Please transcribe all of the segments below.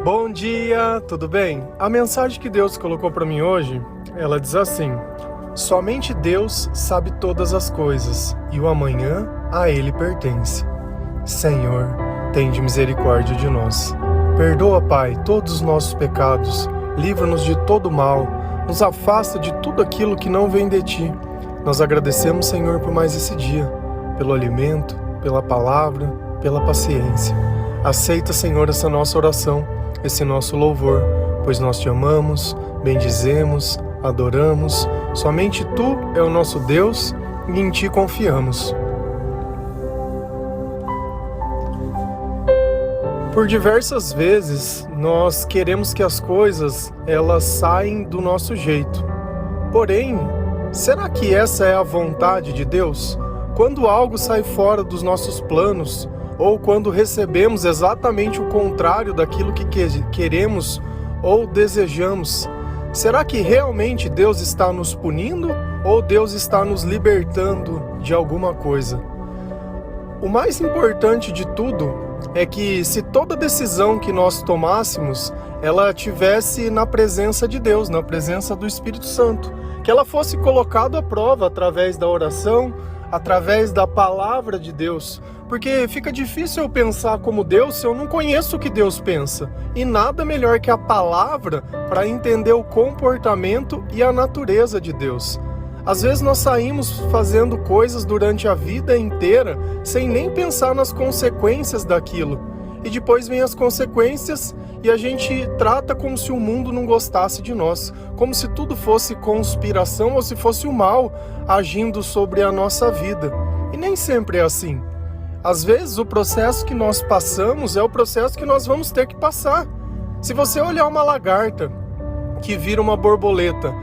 Bom dia, tudo bem? A mensagem que Deus colocou para mim hoje, ela diz assim: somente Deus sabe todas as coisas e o amanhã a Ele pertence. Senhor, tende misericórdia de nós. Perdoa, Pai, todos os nossos pecados, livra-nos de todo mal, nos afasta de tudo aquilo que não vem de Ti. Nós agradecemos, Senhor, por mais esse dia, pelo alimento, pela palavra, pela paciência. Aceita, Senhor, essa nossa oração, esse nosso louvor, pois nós Te amamos, bendizemos, adoramos. Somente Tu é o nosso Deus e em Ti confiamos. Por diversas vezes, nós queremos que as coisas elas saem do nosso jeito. Porém, será que essa é a vontade de Deus? Quando algo sai fora dos nossos planos, ou quando recebemos exatamente o contrário daquilo que queremos ou desejamos, será que realmente Deus está nos punindo ou Deus está nos libertando de alguma coisa? O mais importante de tudo é que se toda decisão que nós tomássemos, ela tivesse na presença de Deus, na presença do Espírito Santo, que ela fosse colocada à prova através da oração, através da palavra de Deus, porque fica difícil eu pensar como Deus se eu não conheço o que Deus pensa, e nada melhor que a palavra para entender o comportamento e a natureza de Deus. Às vezes nós saímos fazendo coisas durante a vida inteira sem nem pensar nas consequências daquilo, e depois vem as consequências e a gente trata como se o mundo não gostasse de nós, como se tudo fosse conspiração ou se fosse o mal agindo sobre a nossa vida. E nem sempre é assim. Às vezes o processo que nós passamos é o processo que nós vamos ter que passar. Se você olhar uma lagarta que vira uma borboleta,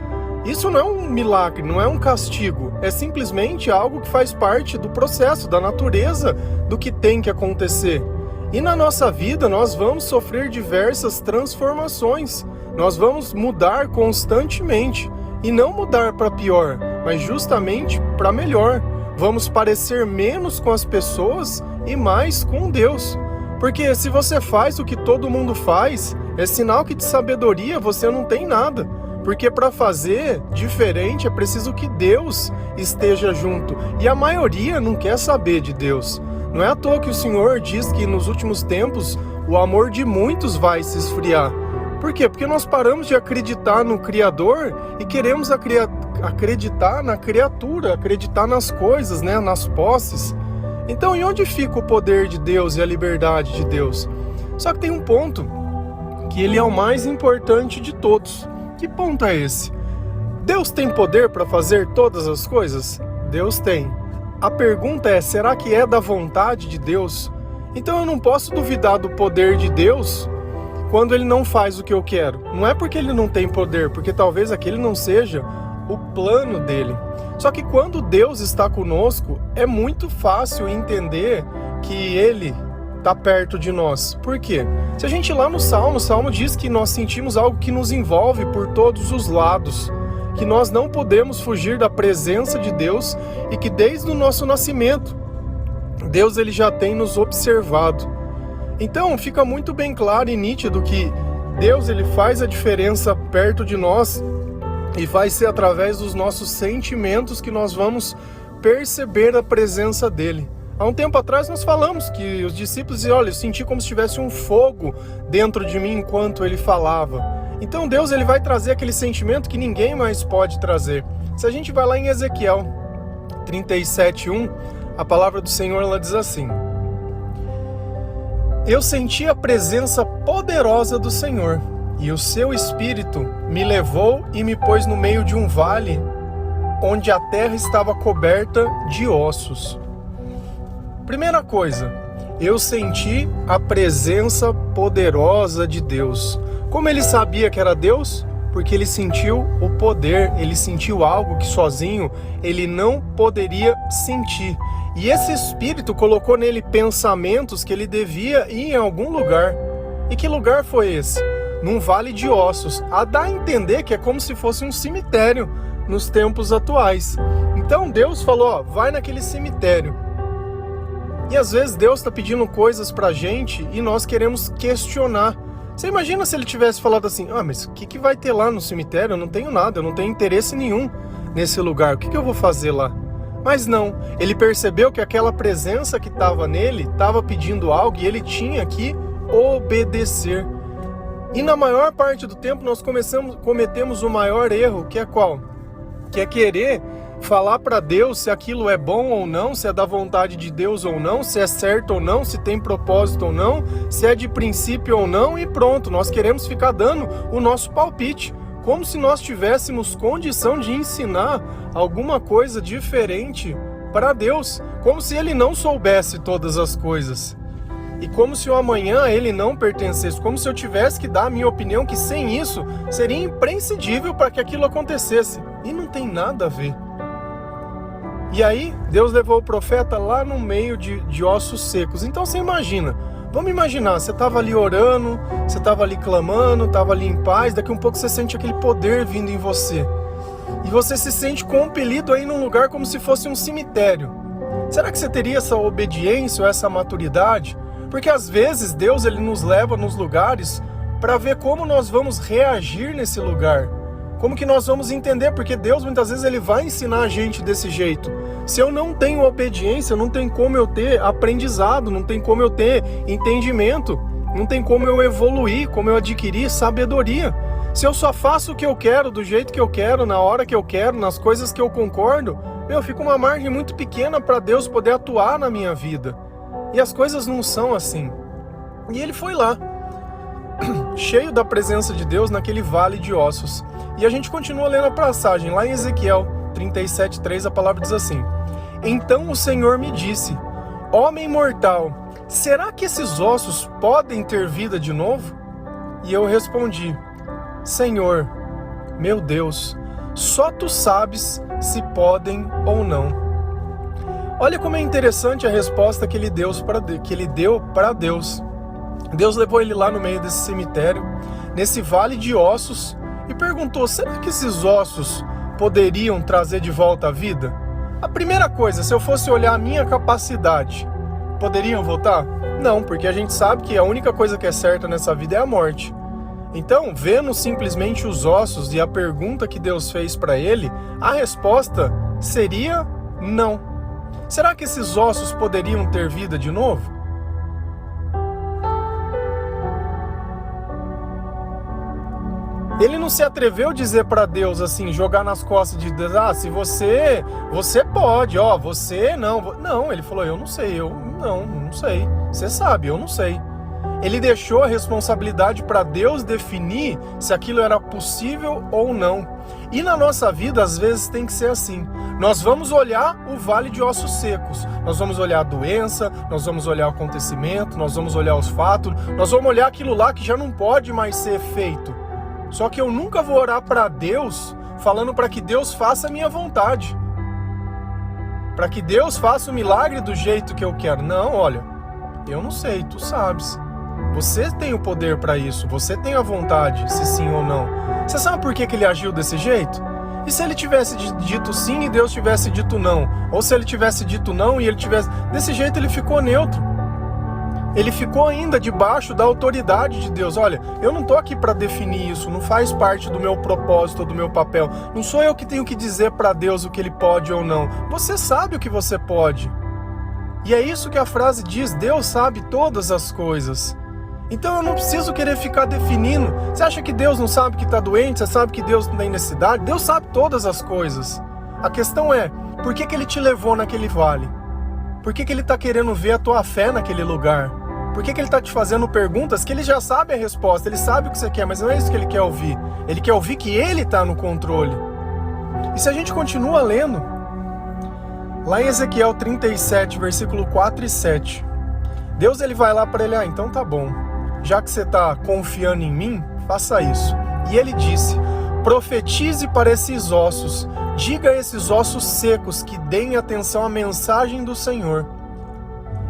isso não é um milagre, não é um castigo, é simplesmente algo que faz parte do processo, da natureza do que tem que acontecer. E na nossa vida nós vamos sofrer diversas transformações, nós vamos mudar constantemente, e não mudar para pior, mas justamente para melhor. Vamos parecer menos com as pessoas e mais com Deus. Porque se você faz o que todo mundo faz, é sinal que de sabedoria você não tem nada. Porque para fazer diferente é preciso que Deus esteja junto. E a maioria não quer saber de Deus. Não é à toa que o Senhor diz que nos últimos tempos o amor de muitos vai se esfriar. Por quê? Porque nós paramos de acreditar no Criador e queremos acreditar na criatura, acreditar nas coisas, né? Nas posses. Então, e onde fica o poder de Deus e a liberdade de Deus? Só que tem um ponto que ele é o mais importante de todos. Que ponto é esse? Deus tem poder para fazer todas as coisas? Deus tem. A pergunta é, será que é da vontade de Deus? Então eu não posso duvidar do poder de Deus quando Ele não faz o que eu quero. Não é porque Ele não tem poder, porque talvez aquele não seja o plano dele. Só que quando Deus está conosco, é muito fácil entender que Ele está perto de nós. Por quê? Se a gente ir lá no Salmo diz que nós sentimos algo que nos envolve por todos os lados, que nós não podemos fugir da presença de Deus e que desde o nosso nascimento, Deus ele já tem nos observado. Então fica muito bem claro e nítido que Deus ele faz a diferença perto de nós e vai ser através dos nossos sentimentos que nós vamos perceber a presença dele. Há um tempo atrás nós falamos que os discípulos diziam, olha, eu senti como se tivesse um fogo dentro de mim enquanto ele falava. Então Deus ele vai trazer aquele sentimento que ninguém mais pode trazer. Se a gente vai lá em Ezequiel 37:1, a palavra do Senhor ela diz assim: eu senti a presença poderosa do Senhor, e o seu Espírito me levou e me pôs no meio de um vale, onde a terra estava coberta de ossos. Primeira coisa, eu senti a presença poderosa de Deus. Como ele sabia que era Deus? Porque ele sentiu o poder, ele sentiu algo que sozinho ele não poderia sentir. E esse Espírito colocou nele pensamentos que ele devia ir em algum lugar. E que lugar foi esse? Num vale de ossos. A dar a entender que é como se fosse um cemitério nos tempos atuais. Então Deus falou, ó, vai naquele cemitério. E às vezes Deus está pedindo coisas pra gente e nós queremos questionar. Você imagina se ele tivesse falado assim, mas o que vai ter lá no cemitério? Eu não tenho nada, eu não tenho interesse nenhum nesse lugar, o que eu vou fazer lá? Mas não, ele percebeu que aquela presença que estava nele estava pedindo algo e ele tinha que obedecer. E na maior parte do tempo nós cometemos o maior erro, que é qual? Que é querer falar para Deus se aquilo é bom ou não, se é da vontade de Deus ou não, se é certo ou não, se tem propósito ou não, se é de princípio ou não, e pronto, nós queremos ficar dando o nosso palpite, como se nós tivéssemos condição de ensinar alguma coisa diferente para Deus, como se Ele não soubesse todas as coisas. E como se o amanhã ele não pertencesse, como se eu tivesse que dar a minha opinião que sem isso seria imprescindível para que aquilo acontecesse. E não tem nada a ver. E aí, Deus levou o profeta lá no meio de ossos secos. Então você imagina, vamos imaginar, você estava ali orando, você estava ali clamando, estava ali em paz, daqui a um pouco você sente aquele poder vindo em você. E você se sente compelido a ir num lugar como se fosse um cemitério. Será que você teria essa obediência ou essa maturidade? Porque às vezes Deus ele nos leva nos lugares para ver como nós vamos reagir nesse lugar. Como que nós vamos entender, porque Deus muitas vezes ele vai ensinar a gente desse jeito. Se eu não tenho obediência, não tem como eu ter aprendizado, não tem como eu ter entendimento, não tem como eu evoluir, como eu adquirir sabedoria. Se eu só faço o que eu quero, do jeito que eu quero, na hora que eu quero, nas coisas que eu concordo, fica uma margem muito pequena para Deus poder atuar na minha vida. E as coisas não são assim. E ele foi lá, cheio da presença de Deus naquele vale de ossos. E a gente continua lendo a passagem, lá em Ezequiel 37:3, a palavra diz assim: Então o Senhor me disse, homem mortal, será que esses ossos podem ter vida de novo? E eu respondi, Senhor, meu Deus, só tu sabes se podem ou não. Olha como é interessante a resposta que ele deu para Deus. Deus levou ele lá no meio desse cemitério, nesse vale de ossos, e perguntou, será que esses ossos poderiam trazer de volta a vida? A primeira coisa, se eu fosse olhar a minha capacidade, poderiam voltar? Não, porque a gente sabe que a única coisa que é certa nessa vida é a morte. Então, vendo simplesmente os ossos e a pergunta que Deus fez para ele, a resposta seria não. Será que esses ossos poderiam ter vida de novo? Ele não se atreveu a dizer para Deus assim, jogar nas costas de Deus, se você pode, você não. Não, ele falou, eu não sei, não sei. Você sabe, eu não sei. Ele deixou a responsabilidade para Deus definir se aquilo era possível ou não. E na nossa vida, às vezes, tem que ser assim. Nós vamos olhar o vale de ossos secos, nós vamos olhar a doença, nós vamos olhar o acontecimento, nós vamos olhar os fatos, nós vamos olhar aquilo lá que já não pode mais ser feito. Só que eu nunca vou orar para Deus falando para que Deus faça a minha vontade. Para que Deus faça o milagre do jeito que eu quero. Não, olha, eu não sei, tu sabes. Você tem o poder para isso, você tem a vontade, se sim ou não. Você sabe por que ele agiu desse jeito? E se ele tivesse dito sim e Deus tivesse dito não? Ou se ele tivesse dito não e ele tivesse... Desse jeito ele ficou neutro. Ele ficou ainda debaixo da autoridade de Deus. Olha, eu não estou aqui para definir isso, não faz parte do meu propósito, do meu papel. Não sou eu que tenho que dizer para Deus o que ele pode ou não. Você sabe o que você pode. E é isso que a frase diz, Deus sabe todas as coisas. Então eu não preciso querer ficar definindo. Você acha que Deus não sabe que está doente? Você sabe que Deus não tem necessidade? Deus sabe todas as coisas. A questão é, por que ele te levou naquele vale? Por que ele está querendo ver a tua fé naquele lugar? Por que ele está te fazendo perguntas que ele já sabe a resposta? Ele sabe o que você quer, mas não é isso que ele quer ouvir. Ele quer ouvir que ele está no controle. E se a gente continua lendo, lá em Ezequiel 37, versículo 4 e 7, Deus ele vai lá para ele, então tá bom. Já que você está confiando em mim, faça isso. E ele disse, profetize para esses ossos, diga a esses ossos secos que deem atenção à mensagem do Senhor.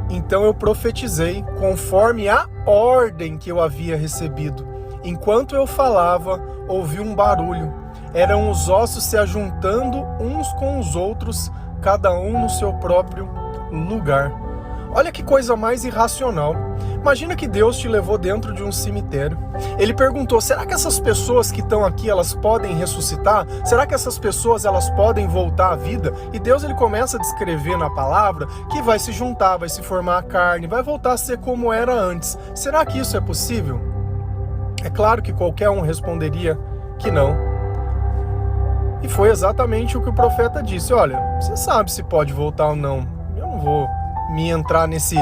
Então eu profetizei conforme a ordem que eu havia recebido. Enquanto eu falava, ouvi um barulho. Eram os ossos se ajuntando uns com os outros, cada um no seu próprio lugar. Olha que coisa mais irracional. Imagina que Deus te levou dentro de um cemitério. Ele perguntou, será que essas pessoas que estão aqui, elas podem ressuscitar? Será que essas pessoas, elas podem voltar à vida? E Deus, ele começa a descrever na palavra que vai se juntar, vai se formar a carne, vai voltar a ser como era antes. Será que isso é possível? É claro que qualquer um responderia que não. E foi exatamente o que o profeta disse. Olha, você sabe se pode voltar ou não. Eu não vou me entrar nesse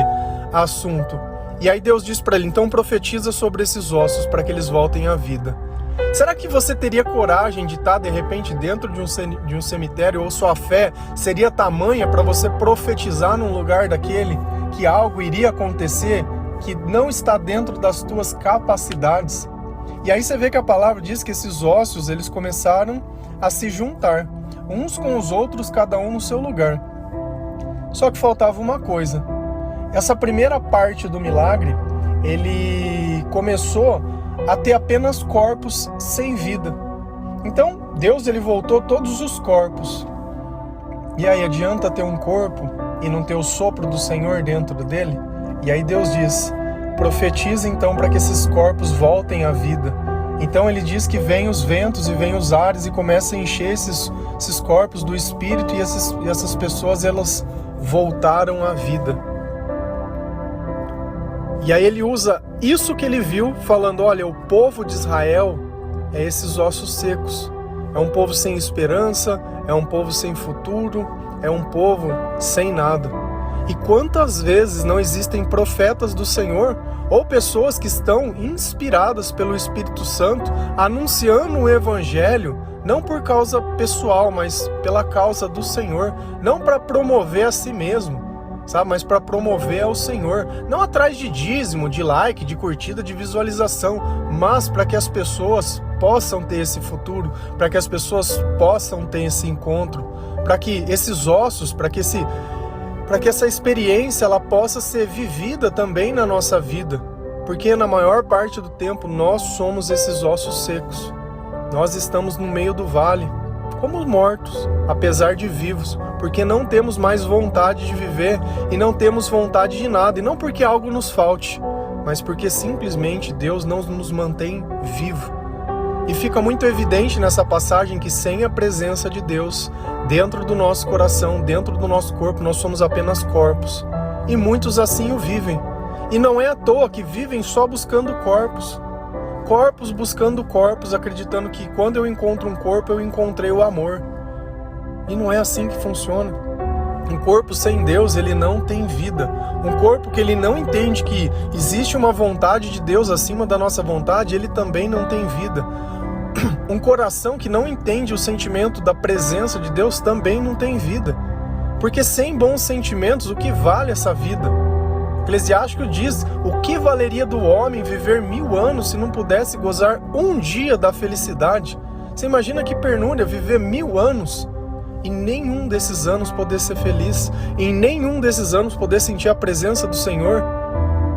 assunto. E aí Deus diz para ele, então profetiza sobre esses ossos para que eles voltem à vida. Será que você teria coragem de estar de repente dentro de um cemitério, ou sua fé seria tamanha para você profetizar num lugar daquele que algo iria acontecer que não está dentro das tuas capacidades? E aí você vê que a palavra diz que esses ossos, eles começaram a se juntar, uns com os outros, cada um no seu lugar. Só que faltava uma coisa. Essa primeira parte do milagre, ele começou a ter apenas corpos sem vida. Então, Deus, ele voltou todos os corpos. E aí, adianta ter um corpo e não ter o sopro do Senhor dentro dele? E aí Deus diz, profetiza então para que esses corpos voltem à vida. Então ele diz que vem os ventos e vem os ares e começa a encher esses corpos do Espírito, e essas pessoas, elas voltaram à vida. E aí ele usa isso que ele viu, falando, olha, o povo de Israel é esses ossos secos. É um povo sem esperança, é um povo sem futuro, é um povo sem nada. E quantas vezes não existem profetas do Senhor ou pessoas que estão inspiradas pelo Espírito Santo anunciando o Evangelho, não por causa pessoal, mas pela causa do Senhor, não para promover a si mesmo, sabe? Mas para promover ao Senhor, não atrás de dízimo, de like, de curtida, de visualização, mas para que as pessoas possam ter esse futuro, para que as pessoas possam ter esse encontro, para que esses ossos, para que essa experiência ela possa ser vivida também na nossa vida, porque na maior parte do tempo nós somos esses ossos secos. Nós estamos no meio do vale, como mortos, apesar de vivos, porque não temos mais vontade de viver e não temos vontade de nada, e não porque algo nos falte, mas porque simplesmente Deus não nos mantém vivo. E fica muito evidente nessa passagem que sem a presença de Deus dentro do nosso coração, dentro do nosso corpo, nós somos apenas corpos. E muitos assim o vivem. E não é à toa que vivem só buscando corpos. Corpos buscando corpos, acreditando que quando eu encontro um corpo, eu encontrei o amor. E não é assim que funciona. Um corpo sem Deus, ele não tem vida. Um corpo que ele não entende que existe uma vontade de Deus acima da nossa vontade, ele também não tem vida. Um coração que não entende o sentimento da presença de Deus também não tem vida. Porque sem bons sentimentos, o que vale essa vida? Eclesiástico diz, o que valeria do homem viver 1000 anos se não pudesse gozar um dia da felicidade? Você imagina que penúria viver 1000 anos e nenhum desses anos poder ser feliz, e em nenhum desses anos poder sentir a presença do Senhor?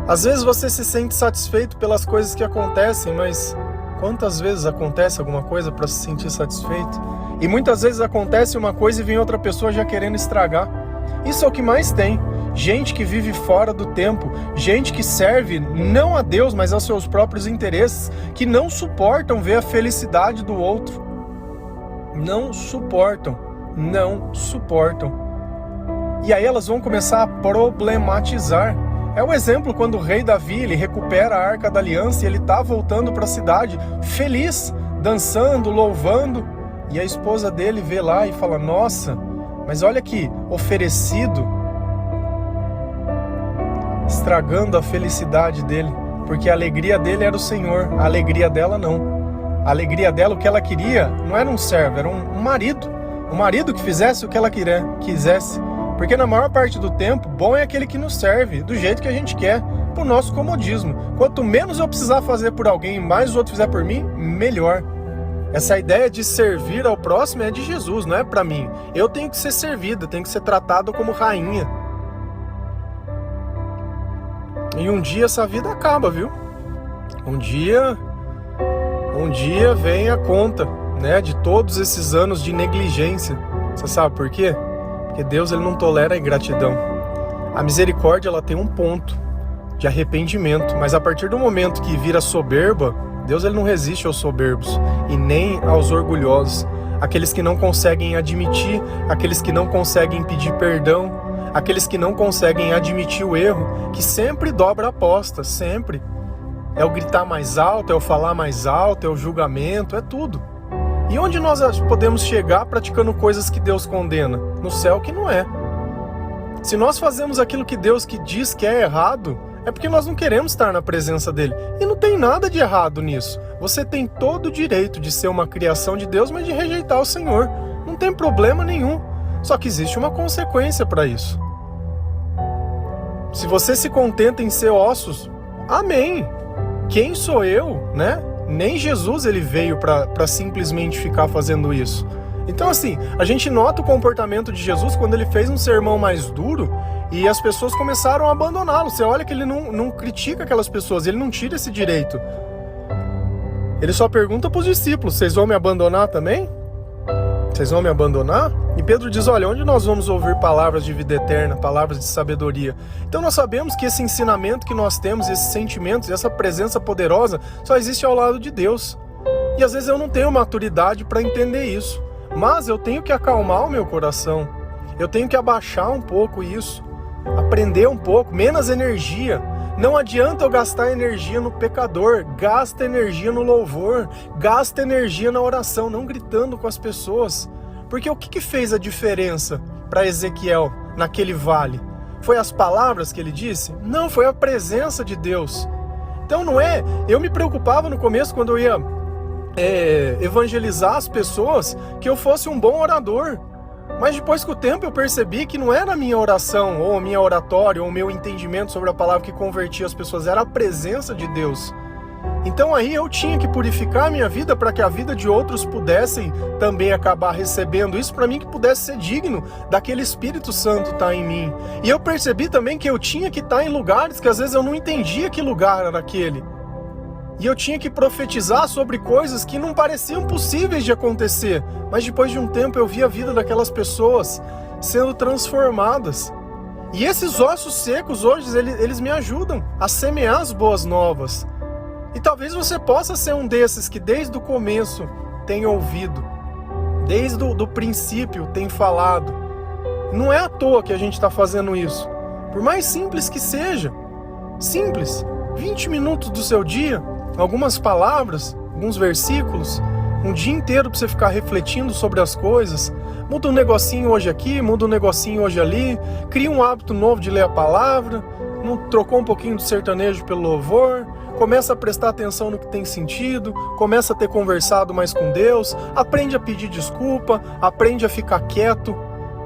Às vezes você se sente satisfeito pelas coisas que acontecem, mas quantas vezes acontece alguma coisa para se sentir satisfeito? E muitas vezes acontece uma coisa e vem outra pessoa já querendo estragar. Isso é o que mais tem. Gente que vive fora do tempo, gente que serve não a Deus, mas aos seus próprios interesses, que não suportam ver a felicidade do outro. Não suportam. E aí elas vão começar a problematizar. É o exemplo quando o rei Davi, ele recupera a Arca da Aliança e ele está voltando para a cidade feliz, dançando, louvando. E a esposa dele vê lá e fala, nossa, mas olha aqui, oferecido, estragando a felicidade dele, porque a alegria dele era o Senhor, a alegria dela não. A alegria dela, o que ela queria, não era um servo, era um marido. Um marido que fizesse o que ela quisesse. Porque na maior parte do tempo, bom é aquele que nos serve, do jeito que a gente quer, pro nosso comodismo. Quanto menos eu precisar fazer por alguém, mais o outro fizer por mim, melhor. Essa ideia de servir ao próximo é de Jesus, não é pra mim. Eu tenho que ser servida, tenho que ser tratado como rainha. E um dia essa vida acaba, viu? Um dia vem a conta, né, de todos esses anos de negligência. Você sabe por quê? Porque Deus, ele não tolera a ingratidão. A misericórdia, ela tem um ponto de arrependimento, mas a partir do momento que vira soberba, Deus ele não resiste aos soberbos e nem aos orgulhosos, aqueles que não conseguem admitir, aqueles que não conseguem pedir perdão, aqueles que não conseguem admitir o erro, que sempre dobra a aposta, sempre. É o gritar mais alto, é o falar mais alto, é o julgamento, é tudo. E onde nós podemos chegar praticando coisas que Deus condena? No céu que não é. Se nós fazemos aquilo que Deus que diz que é errado, é porque nós não queremos estar na presença dele. E não tem nada de errado nisso. Você tem todo o direito de ser uma criação de Deus, mas de rejeitar o Senhor. Não tem problema nenhum. Só que existe uma consequência para isso. Se você se contenta em ser ossos, amém. Quem sou eu, né? Nem Jesus ele veio para simplesmente ficar fazendo isso. Então assim, a gente nota o comportamento de Jesus quando ele fez um sermão mais duro e as pessoas começaram a abandoná-lo. Você olha que ele não critica aquelas pessoas, ele não tira esse direito. Ele só pergunta para os discípulos, vocês vão me abandonar também? Vocês vão me abandonar? E Pedro diz, olha, onde nós vamos ouvir palavras de vida eterna, palavras de sabedoria? Então nós sabemos que esse ensinamento que nós temos, esses sentimentos, essa presença poderosa, só existe ao lado de Deus. E às vezes eu não tenho maturidade para entender isso. Mas eu tenho que acalmar o meu coração. Eu tenho que abaixar um pouco isso. Aprender um pouco, menos energia. Não adianta eu gastar energia no pecador. Gasta energia no louvor. Gasta energia na oração, não gritando com as pessoas. Porque o que fez a diferença para Ezequiel naquele vale? Foi as palavras que ele disse? Não, foi a presença de Deus. Então não é... Eu me preocupava no começo quando eu ia evangelizar as pessoas, que eu fosse um bom orador. Mas depois com o tempo eu percebi que não era a minha oração, ou a minha oratória, ou o meu entendimento sobre a palavra que convertia as pessoas, era a presença de Deus. Então aí eu tinha que purificar a minha vida para que a vida de outros pudessem também acabar recebendo isso, para mim que pudesse ser digno daquele Espírito Santo estar em mim. E eu percebi também que eu tinha que estar em lugares que às vezes eu não entendia que lugar era aquele. E eu tinha que profetizar sobre coisas que não pareciam possíveis de acontecer. Mas depois de um tempo eu vi a vida daquelas pessoas sendo transformadas. E esses ossos secos hoje, eles me ajudam a semear as boas novas. E talvez você possa ser um desses que desde o começo tem ouvido. Desde o princípio tem falado. Não é à toa que a gente está fazendo isso. Por mais simples que seja. Simples. 20 minutos do seu dia. Algumas palavras, alguns versículos, um dia inteiro para você ficar refletindo sobre as coisas. Muda um negocinho hoje aqui, muda um negocinho hoje ali, cria um hábito novo de ler a palavra, trocou um pouquinho do sertanejo pelo louvor, começa a prestar atenção no que tem sentido, começa a ter conversado mais com Deus, aprende a pedir desculpa, aprende a ficar quieto,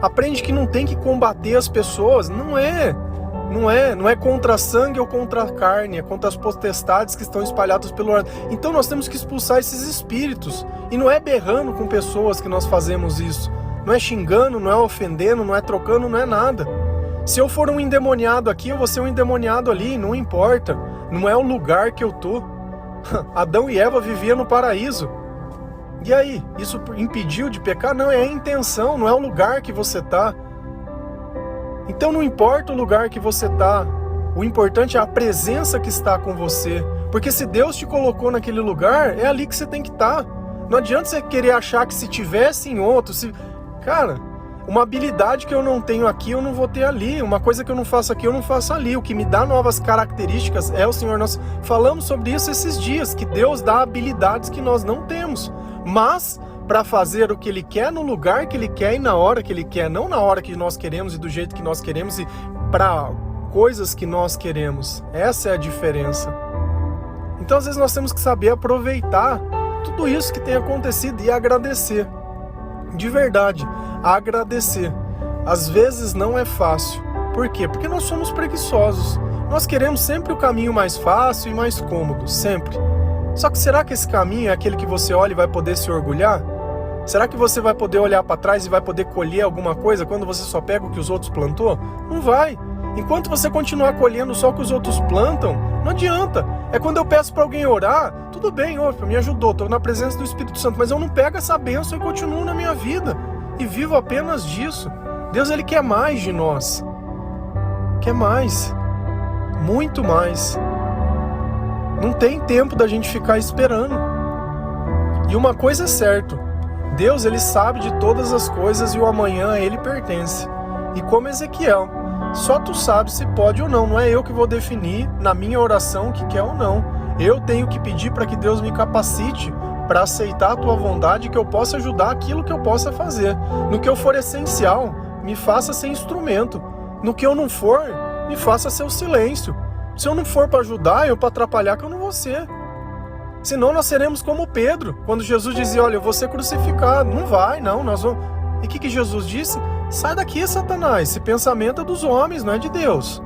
aprende que não tem que combater as pessoas, não é contra sangue ou contra a carne, é contra as potestades que estão espalhadas pelo ar. Então nós temos que expulsar esses espíritos. E não é berrando com pessoas que nós fazemos isso. Não é xingando, não é ofendendo, não é trocando, não é nada. Se eu for um endemoniado aqui, eu vou ser um endemoniado ali, não importa. Não é o lugar que eu tô. Adão e Eva viviam no paraíso. E aí, isso impediu de pecar? Não, é a intenção, não é o lugar que você tá. Então não importa o lugar que você está, o importante é a presença que está com você. Porque se Deus te colocou naquele lugar, é ali que você tem que estar. Não adianta você querer achar que se tivesse em outro... Cara, uma habilidade que eu não tenho aqui, eu não vou ter ali. Uma coisa que eu não faço aqui, eu não faço ali. O que me dá novas características é o Senhor. Nós falamos sobre isso esses dias, que Deus dá habilidades que nós não temos. Mas... para fazer o que Ele quer, no lugar que Ele quer e na hora que Ele quer, não na hora que nós queremos e do jeito que nós queremos e para coisas que nós queremos. Essa é a diferença. Então às vezes nós temos que saber aproveitar tudo isso que tem acontecido e agradecer. De verdade, agradecer. Às vezes não é fácil. Por quê? Porque nós somos preguiçosos. Nós queremos sempre o caminho mais fácil e mais cômodo, sempre. Só que será que esse caminho é aquele que você olha e vai poder se orgulhar? Será que você vai poder olhar para trás e vai poder colher alguma coisa quando você só pega o que os outros plantou? Não vai. Enquanto você continuar colhendo só o que os outros plantam, não adianta. É quando eu peço para alguém orar, tudo bem, me ajudou, estou na presença do Espírito Santo, mas eu não pego essa bênção e continuo na minha vida. E vivo apenas disso. Deus, Ele quer mais de nós. quer mais, muito mais. Não tem tempo da gente ficar esperando. E uma coisa é certa, Deus, ele sabe de todas as coisas e o amanhã a ele pertence. E como Ezequiel, só tu sabes se pode ou não é eu que vou definir na minha oração o que quer ou não. Eu tenho que pedir para que Deus me capacite para aceitar a tua vontade, que eu possa ajudar aquilo que eu possa fazer. No que eu for essencial, me faça ser instrumento. No que eu não for, me faça ser o silêncio. Se eu não for para ajudar, eu para atrapalhar, que eu não vou ser. Senão nós seremos como Pedro, quando Jesus dizia, olha, eu vou ser crucificado. Não vai, não, nós vamos... E o que Jesus disse? Sai daqui, Satanás, esse pensamento é dos homens, não é de Deus.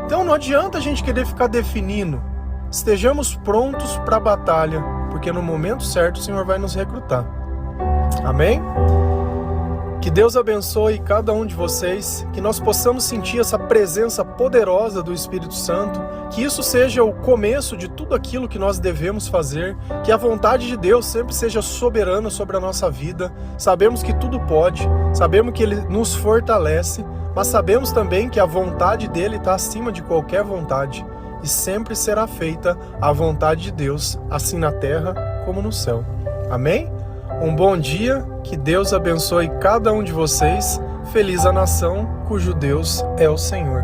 Então não adianta a gente querer ficar definindo. Estejamos prontos para a batalha, porque no momento certo o Senhor vai nos recrutar. Amém? Que Deus abençoe cada um de vocês, que nós possamos sentir essa presença poderosa do Espírito Santo, que isso seja o começo de tudo aquilo que nós devemos fazer, que a vontade de Deus sempre seja soberana sobre a nossa vida. Sabemos que tudo pode, sabemos que Ele nos fortalece, mas sabemos também que a vontade dEle está acima de qualquer vontade, e sempre será feita a vontade de Deus, assim na terra como no céu. Amém? Um bom dia, que Deus abençoe cada um de vocês. Feliz a nação cujo Deus é o Senhor.